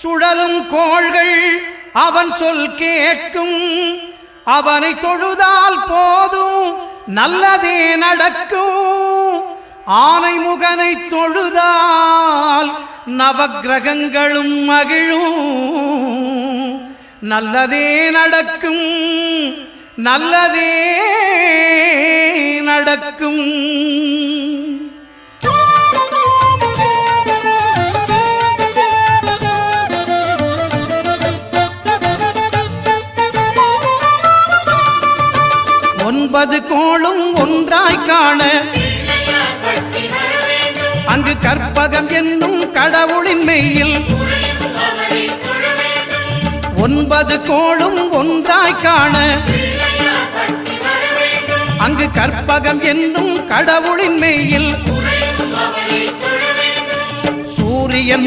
சுழலும் கோள்கள் அவன் சொல் கேட்கும். அவனை தொழுதால் போதும் நல்லதே நடக்கும். ஆனை முகனை தொழுதால் நவக்கிரகங்களும் மகிழும். நல்லதே நடக்கும், நல்லதே நடக்கும். ஒன்பது கோளும் ஒன்றாய் காண அங்கு கற்பகம் என்னும் கடவுளின் மெய்யில். ஒன்பது கோளும் ஒன்றாய் காண அங்கு கற்பகம் என்னும் கடவுளின் மெய்யில். சூரியன்